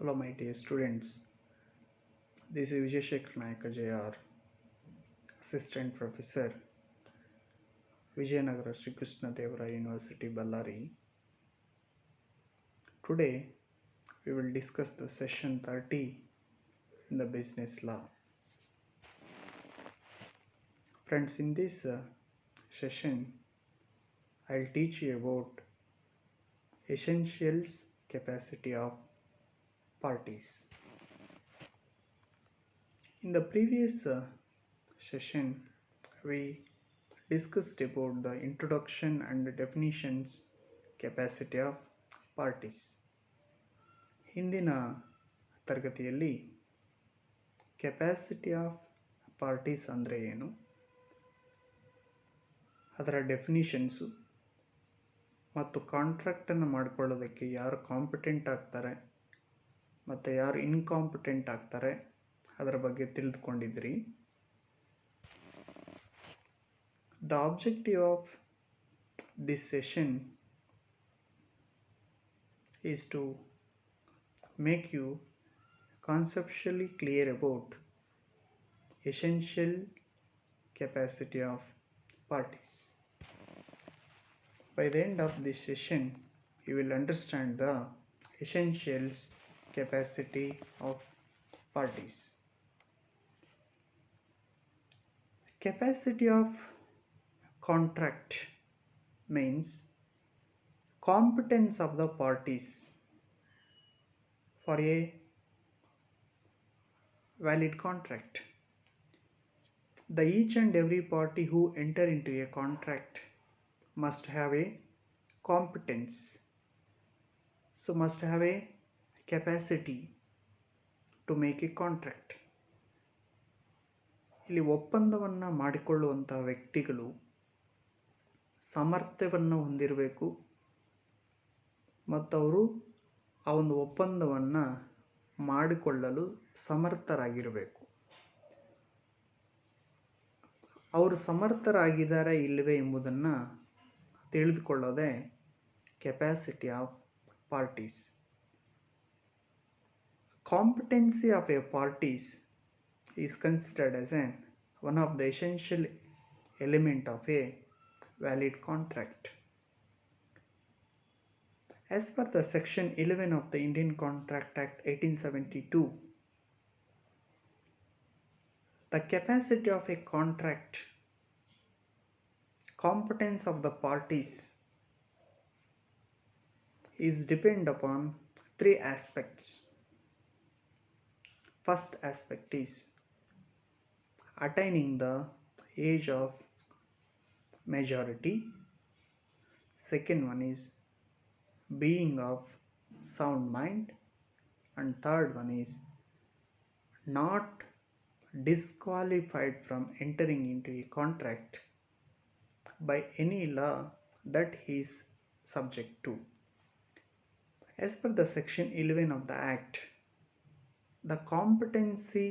Hello, my dear students. This is Vijay Shekhar Nayak JR, Assistant Professor, Vijayanagara Sri Krishna Devara University, Ballari. Today, we will discuss the session 30 in the business law. Friends, in this session, I'll teach you about essentials capacity of parties. In the previous session, we discussed about the introduction and definitions capacity of parties. ಹಿಂದಿನ ತರಗತಿಯಲ್ಲಿ capacity of parties ಅಂದರೆ ಏನು, ಅದರ ಡೆಫಿನಿಷನ್ಸು ಮತ್ತು ಕಾಂಟ್ರಾಕ್ಟನ್ನು ಮಾಡಿಕೊಳ್ಳೋದಕ್ಕೆ ಯಾರು competent ಆಗ್ತಾರೆ ಮತ್ತು ಯಾರು ಇನ್ಕಾಂಪಿಟೆಂಟ್ ಆಗ್ತಾರೆ ಅದರ ಬಗ್ಗೆ ತಿಳಿದುಕೊಂಡಿದ್ರಿ. The objective of this session is to make you conceptually clear about essential capacity of parties. By the end of this session, you will understand the essentials capacity of parties. Capacity of contract means competence of the parties for a valid contract. Each and every party who enter into a contract must have a competence, so must have a capacity to make a contract. ಇಲ್ಲಿ ಒಪ್ಪಂದವನ್ನು ಮಾಡಿಕೊಳ್ಳುವಂಥ ವ್ಯಕ್ತಿಗಳು ಸಾಮರ್ಥ್ಯವನ್ನು ಹೊಂದಿರಬೇಕು ಮತ್ತು ಅವರು ಆ ಒಂದು ಒಪ್ಪಂದವನ್ನು ಮಾಡಿಕೊಳ್ಳಲು ಸಮರ್ಥರಾಗಿರಬೇಕು. ಅವರು ಸಮರ್ಥರಾಗಿದ್ದಾರೆ ಇಲ್ಲವೇ ಎಂಬುದನ್ನು ತಿಳಿದುಕೊಳ್ಳೋದೇ capacity of parties. Competency of a parties is considered as one of the essential element of a valid contract. As per the section 11 of the Indian Contract Act 1872, the capacity of a contract, competence of the parties is depend upon three aspects. First aspect is attaining the age of majority. Second one is being of sound mind, and third one is not disqualified from entering into a contract by any law that he is subject to. As per the section 11 of the Act, the competency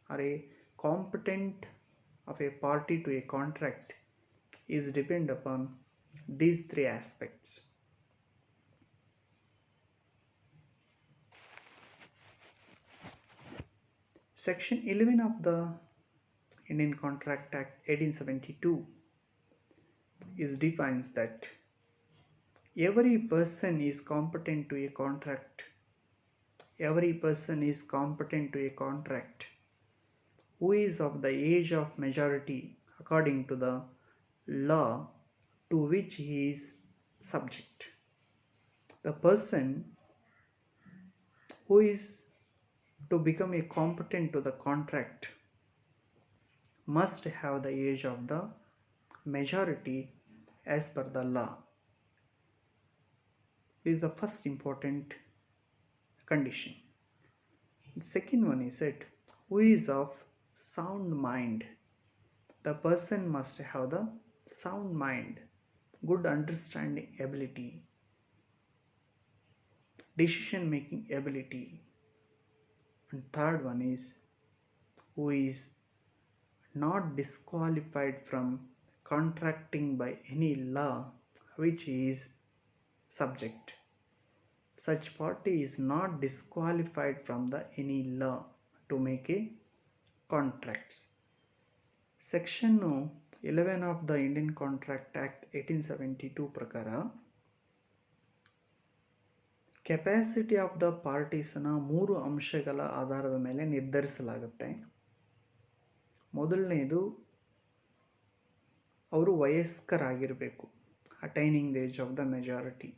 or a competent of a party to a contract is depend upon these three aspects. Section 11 of the Indian Contract Act 1872 is defines that every person is competent to a contract. Every person is competent to a contract who is of the age of majority according to the law to which he is subject. The person who is to become a competent to the contract must have the age of the majority as per the law. This is the first important condition. The second one is that who is of sound mind. The person must have the sound mind, good understanding ability, decision making ability. And third one is who is not disqualified from contracting by any law which he is subject. such party is not disqualified from the any law to make a contracts. Section 11 of the Indian Contract Act 1872 ಪ್ರಕಾರ capacity of the ಪಾರ್ಟೀಸನ್ನು 3 ಅಂಶಗಳ ಆಧಾರದ ಮೇಲೆ ನಿರ್ಧರಿಸಲಾಗುತ್ತೆ. ಮೊದಲನೇದು, ಅವರು ವಯಸ್ಕರಾಗಿರಬೇಕು, attaining the age of the majority.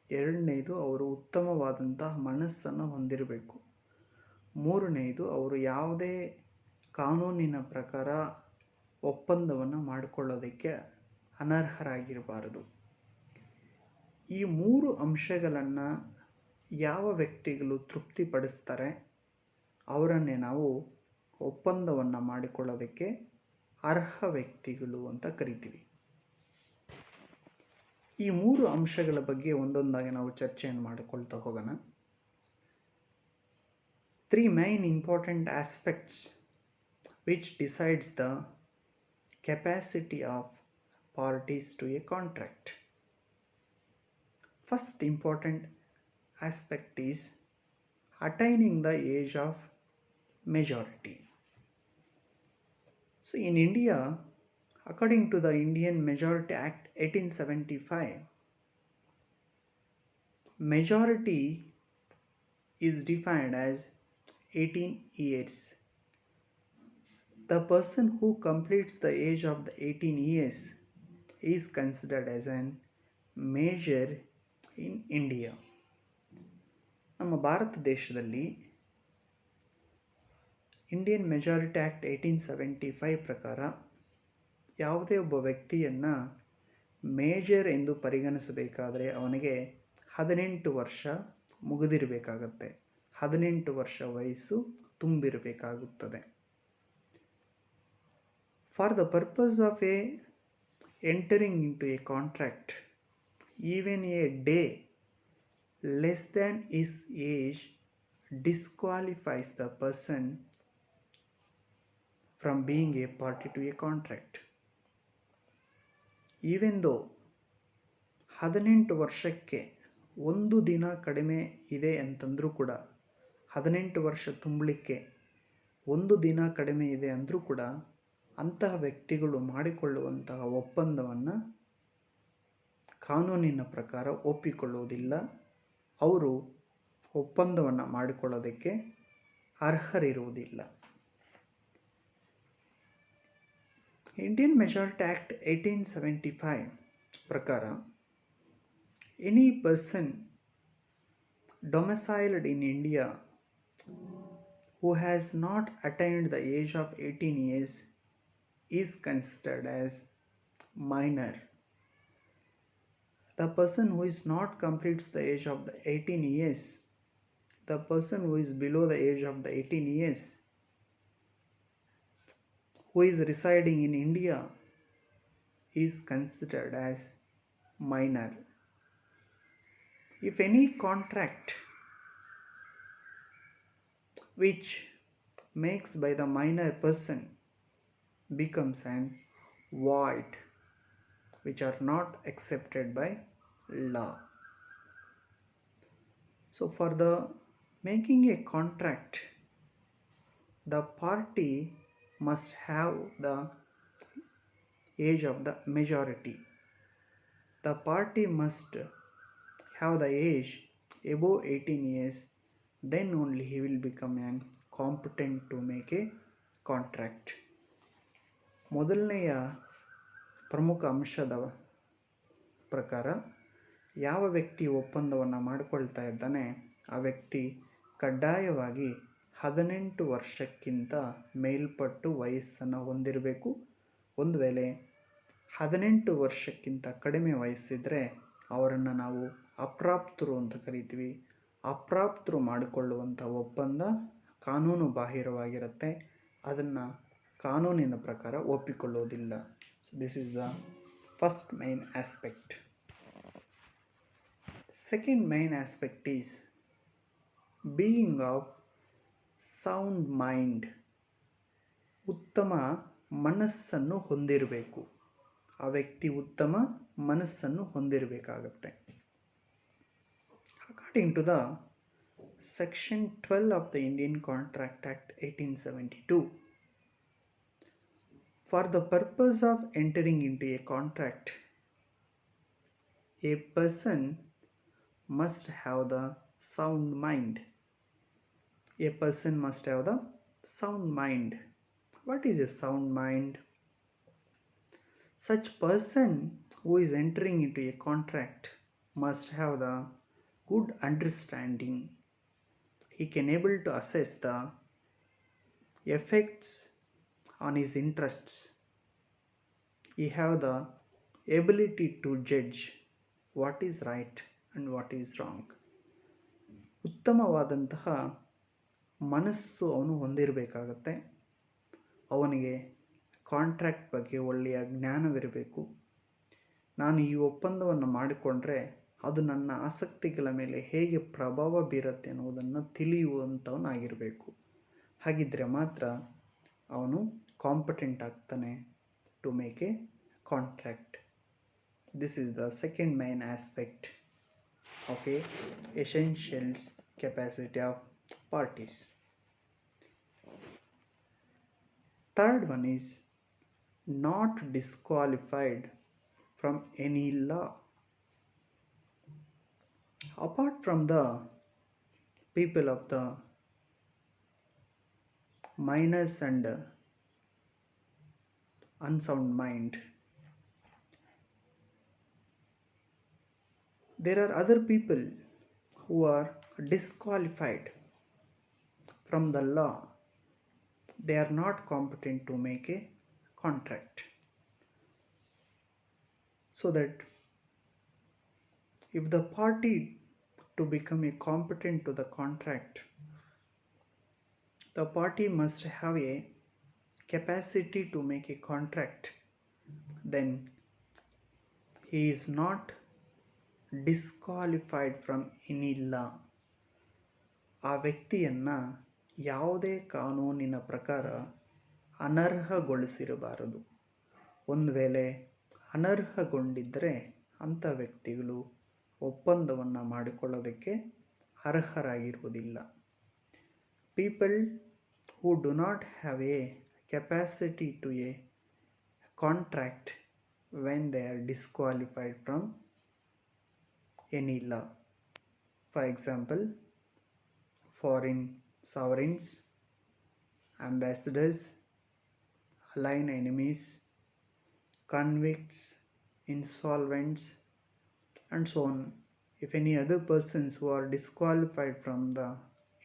ಎರಡನೇದು, ಅವರು ಉತ್ತಮವಾದಂತಹ ಮನಸ್ಸನ್ನು ಹೊಂದಿರಬೇಕು. ಮೂರನೇದು, ಅವರು ಯಾವುದೇ ಕಾನೂನಿನ ಪ್ರಕಾರ ಒಪ್ಪಂದವನ್ನು ಮಾಡಿಕೊಳ್ಳೋದಕ್ಕೆ ಅನರ್ಹರಾಗಿರಬಾರದು. ಈ 3 ಅಂಶಗಳನ್ನು ಯಾವ ವ್ಯಕ್ತಿಗಳು ತೃಪ್ತಿಪಡಿಸ್ತಾರೆ ಅವರನ್ನೇ ನಾವು ಒಪ್ಪಂದವನ್ನು ಮಾಡಿಕೊಳ್ಳೋದಕ್ಕೆ ಅರ್ಹ ವ್ಯಕ್ತಿಗಳು ಅಂತ ಕರಿತೀವಿ. ಈ 3 ಅಂಶಗಳ ಬಗ್ಗೆ ಒಂದೊಂದಾಗಿ ನಾವು ಚರ್ಚೆಯನ್ನು ಮಾಡಿಕೊಳ್ತಾ ಹೋಗೋಣ. 3 main important aspects which decides the capacity of parties to a contract. First important aspect is attaining the age of majority. So in India, according to the Indian Majority Act 1875, majority is defined as 18 years. The person who completes the age of the 18 years is considered as an major in India. ನಮ್ಮ ಭಾರತ ದೇಶದಲ್ಲಿ Indian majority act 1875 ಪ್ರಕಾರ ಯಾವುದೇ ಒಬ್ಬ ವ್ಯಕ್ತಿಯನ್ನು major ಎಂದು ಪರಿಗಣಿಸಬೇಕಾದರೆ ಅವನಿಗೆ 18 ವರ್ಷ ಮುಗಿದಿರಬೇಕಾಗತ್ತೆ, 18 ವರ್ಷ ವಯಸ್ಸು ತುಂಬಿರಬೇಕಾಗುತ್ತದೆ. For the purpose of entering into a contract, even a day less than his age disqualifies the person from being a party to a contract. Even though 18 ವರ್ಷಕ್ಕೆ ಒಂದು ದಿನ ಕಡಿಮೆ ಇದೆ ಅಂತಂದರೂ ಕೂಡ, 18 ವರ್ಷ ತುಂಬಲಿಕ್ಕೆ ಒಂದು ದಿನ ಕಡಿಮೆ ಇದೆ ಅಂದರೂ ಕೂಡ ಅಂತಹ ವ್ಯಕ್ತಿಗಳು ಮಾಡಿಕೊಳ್ಳುವಂತಹ ಒಪ್ಪಂದವನ್ನು ಕಾನೂನಿನ ಪ್ರಕಾರ ಒಪ್ಪಿಕೊಳ್ಳುವುದಿಲ್ಲ. ಅವರು ಒಪ್ಪಂದವನ್ನು ಮಾಡಿಕೊಳ್ಳೋದಕ್ಕೆ ಅರ್ಹರಿರುವುದಿಲ್ಲ. ಇಂಡಿಯನ್ ಮೆಜಾರಿಟಿ ಆ್ಯಕ್ಟ್ 1875 ಪ್ರಕಾರ any person domiciled in India who has not attained the age of 18 years is considered as minor. The person who is not completes the age of the 18 years, the person who is below the age of the 18 years, who is residing in India, is considered as minor. If any contract which makes by the minor person becomes an void, which are not accepted by law. So for the making a contract, the party must have the age of the majority. The party must have the age above 18 years, then only he will become an competent to make a contract. ಮೊದಲನೆಯ ಪ್ರಮುಖ ಅಂಶದ ಪ್ರಕಾರ ಯಾವ ವ್ಯಕ್ತಿ ಒಪ್ಪಂದವನ್ನು ಮಾಡಿಕೊಳ್ತಾ ಇದ್ದಾನೆ ಆ ವ್ಯಕ್ತಿ ಕಡ್ಡಾಯವಾಗಿ 18 ವರ್ಷಕ್ಕಿಂತ ಮೇಲ್ಪಟ್ಟು ವಯಸ್ಸನ್ನು ಹೊಂದಿರಬೇಕು. ಒಂದು ವೇಳೆ 18 ವರ್ಷಕ್ಕಿಂತ ಕಡಿಮೆ ವಯಸ್ಸಿದ್ರೆ ಅವರನ್ನು ನಾವು ಅಪ್ರಾಪ್ತರು ಅಂತ ಕರಿತೀವಿ. ಅಪ್ರಾಪ್ತರು ಮಾಡಿಕೊಳ್ಳುವಂಥ ಒಪ್ಪಂದ ಕಾನೂನು ಬಾಹಿರವಾಗಿರುತ್ತೆ, ಅದನ್ನು ಕಾನೂನಿನ ಪ್ರಕಾರ ಒಪ್ಪಿಕೊಳ್ಳೋದಿಲ್ಲ. So this is the first main aspect. Second main aspect is being of sound mind. ಉತ್ತಮ ಮನಸ್ಸನ್ನು ಹೊಂದಿರಬೇಕು. ಆ ವ್ಯಕ್ತಿ ಉತ್ತಮ ಮನಸ್ಸನ್ನು ಹೊಂದಿರಬೇಕಾಗತ್ತೆ. According to the Section 12 of the Indian Contract Act 1872, for the purpose of entering into a contract, a person must have the sound mind. A person must have the sound mind. What is a sound mind? Such person who is entering into a contract must have the good understanding. He can able to assess the effects on his interests. He have the ability to judge what is right and what is wrong. ಉತ್ತಮವಾದಂತಹ ಮನಸ್ಸು ಅವನು ಹೊಂದಿರಬೇಕಾಗತ್ತೆ. ಅವನಿಗೆ contract ಬಗ್ಗೆ ಒಳ್ಳೆಯ ಜ್ಞಾನವಿರಬೇಕು. ನಾನು ಈ ಒಪ್ಪಂದವನ್ನು ಮಾಡಿಕೊಂಡ್ರೆ ಅದು ನನ್ನ ಆಸಕ್ತಿಗಳ ಮೇಲೆ ಹೇಗೆ ಪ್ರಭಾವ ಬೀರುತ್ತೆ ಅನ್ನೋದನ್ನು ತಿಳಿಯುವಂಥವನಾಗಿರಬೇಕು. ಹಾಗಿದ್ದರೆ ಮಾತ್ರ ಅವನು ಕಾಂಪಿಟೆಂಟ್ ಆಗ್ತಾನೆ to make a contract. This is the second main aspect of a essentials capacity of parties. Third one is not disqualified from any law. Apart from the people of the minus and unsound mind, there are other people who are disqualified from the law. They are not competent to make a contract. So that if the party to become a competent to the contract, the party must have a capacity to make a contract, then he is not disqualified from any law. ಆ ವ್ಯಕ್ತಿಯನ್ನು ಯಾವುದೇ ಕಾನೂನಿನ ಪ್ರಕಾರ ಅನರ್ಹಗೊಳಿಸಿರಬಾರದು. ಒಂದು ವೇಳೆ ಅನರ್ಹಗೊಂಡಿದ್ದರೆ ಅಂಥ ವ್ಯಕ್ತಿಗಳು ಒಪ್ಪಂದವನ್ನು ಮಾಡಿಕೊಳ್ಳೋದಕ್ಕೆ ಅರ್ಹರಾಗಿರುವುದಿಲ್ಲ. People who do not have a capacity to a contract when they are disqualified from any law. For example, foreign sovereigns, ambassadors, allied enemies, convicts, insolvents, and so on. If any other persons who are disqualified from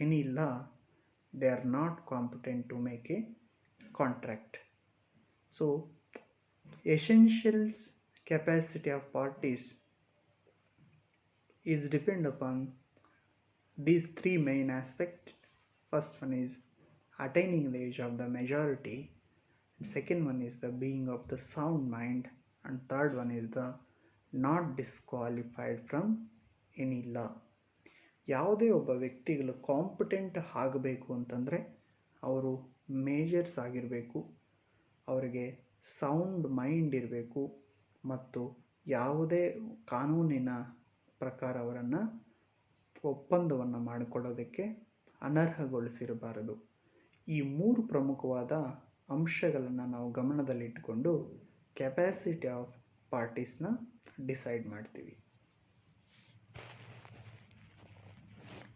any law, they are not competent to make a contract. So, essentials capacity of parties is depend upon these three main aspects. First one is attaining the age of the majority, and second one is the being of the sound mind, and third one is the not disqualified from any law. ಯಾವುದೇ ಒಬ್ಬ ವ್ಯಕ್ತಿಗಳು competent ಆಗಬೇಕು ಅಂತಂದರೆ ಅವರು majors ಆಗಿರಬೇಕು, ಅವರಿಗೆ sound mind ಇರಬೇಕು, ಮತ್ತು ಯಾವುದೇ ಕಾನೂನಿನ ಪ್ರಕಾರ ಅವರನ್ನು ಒಪ್ಪಂದವನ್ನು ಮಾಡಿಕೊಳ್ಳೋದಕ್ಕೆ ಅನರ್ಹಗೊಳಿಸಿರಬಾರದು. ಈ ಮೂರು ಪ್ರಮುಖವಾದ ಅಂಶಗಳನ್ನು ನಾವು ಗಮನದಲ್ಲಿಟ್ಟುಕೊಂಡು ಕೆಪಾಸಿಟಿ ಆಫ್ ಪಾರ್ಟೀಸ್ನ ಡಿಸೈಡ್ ಮಾಡ್ತೀವಿ.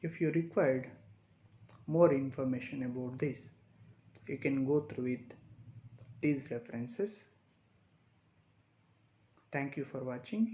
If you required more information about this, you can go through with these references. Thank you for watching.